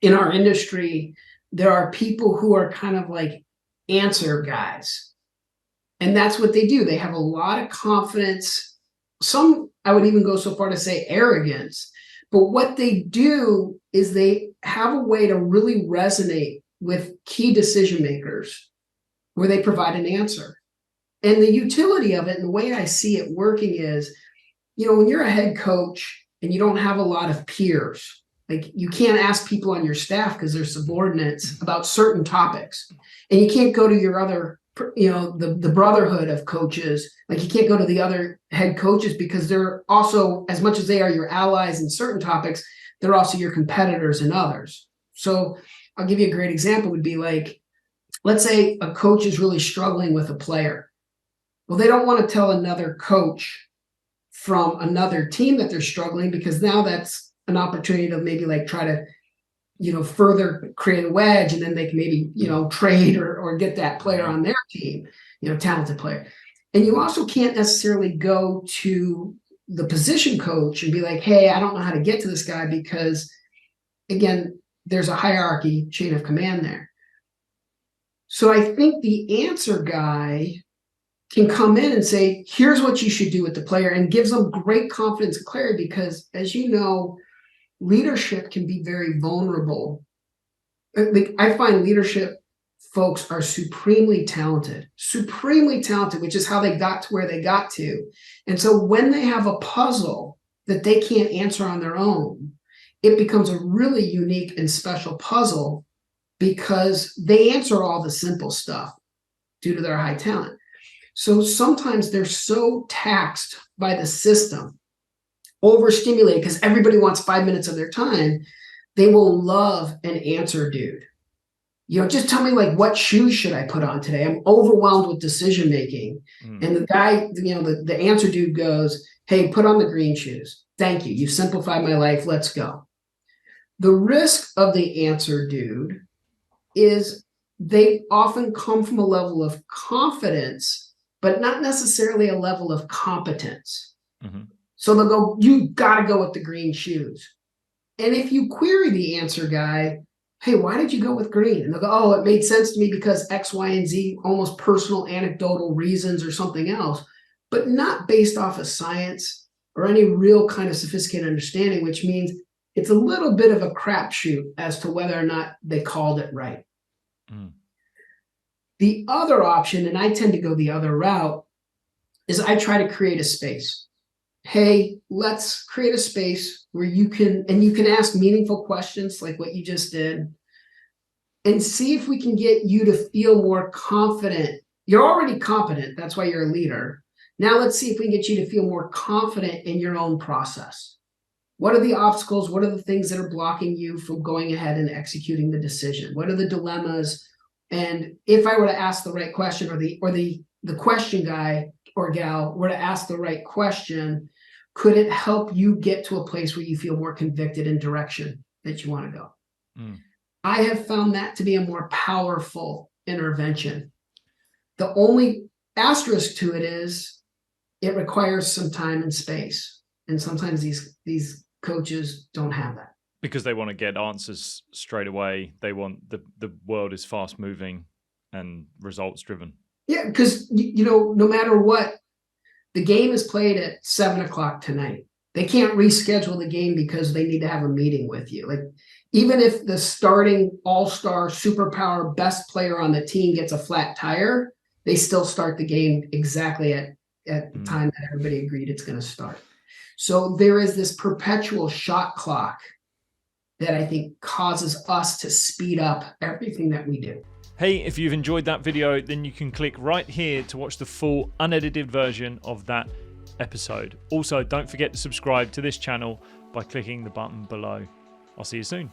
in our industry, there are people who are kind of like answer guys. And that's what they do. They have a lot of confidence. Some, I would even go so far to say arrogance. But what they do is they have a way to really resonate with key decision makers where they provide an answer. And the utility of it and the way I see it working is, when you're a head coach and you don't have a lot of peers, like you can't ask people on your staff because they're subordinates about certain topics. And you can't go to your other, the brotherhood of coaches. Like you can't go to the other head coaches because they're also, as much as they are your allies in certain topics, they're also your competitors in others. So I'll give you a great example would be like, let's say a coach is really struggling with a player. Well, they don't want to tell another coach from another team that they're struggling because now that's an opportunity to maybe like try to, further create a wedge, and then they can maybe, trade or get that player on their team, talented player. And you also can't necessarily go to the position coach and be like, hey, I don't know how to get to this guy because, again, there's a hierarchy chain of command there. So I think the answer guy can come in and say, here's what you should do with the player, and gives them great confidence and clarity because, as you know, leadership can be very vulnerable. Like I find leadership folks are supremely talented, which is how they got to where they got to. And so when they have a puzzle that they can't answer on their own, it becomes a really unique and special puzzle because they answer all the simple stuff due to their high talent. So sometimes they're so taxed by the system, overstimulated because everybody wants 5 minutes of their time, they will love an answer dude. Just tell me like what shoes should I put on today? I'm overwhelmed with decision making. And the guy, the answer dude goes, hey, put on the green shoes. Thank you. You've simplified my life. Let's go. The risk of the answer dude is they often come from a level of confidence, but not necessarily a level of competence. Mm-hmm. So they'll go, you got to go with the green shoes. And if you query the answer guy, hey, why did you go with green? And they'll go, oh, it made sense to me because X, Y, and Z, almost personal anecdotal reasons or something else, but not based off of science or any real kind of sophisticated understanding, which means it's a little bit of a crapshoot as to whether or not they called it right. Mm. The other option, and I tend to go the other route, is I try to create a space. Hey, let's create a space where you can ask meaningful questions like what you just did and see if we can get you to feel more confident. You're already competent. That's why you're a leader. Now let's see if we can get you to feel more confident in your own process. What are the obstacles? What are the things that are blocking you from going ahead and executing the decision? What are the dilemmas? And if I were to ask the right question, or the question guy or gal were to ask the right question, could it help you get to a place where you feel more convicted in direction that you want to go? Mm. I have found that to be a more powerful intervention. The only asterisk to it is it requires some time and space. And sometimes these coaches don't have that. Because they want to get answers straight away. They want the world is fast moving and results driven. Yeah, because no matter what, the game is played at 7:00 tonight. They can't reschedule the game because they need to have a meeting with you. Like even if the starting all-star superpower best player on the team gets a flat tire, they still start the game exactly at the time that everybody agreed it's going to start. So there is this perpetual shot clock that I think causes us to speed up everything that we do. Hey, if you've enjoyed that video, then you can click right here to watch the full unedited version of that episode. Also, don't forget to subscribe to this channel by clicking the button below. I'll see you soon.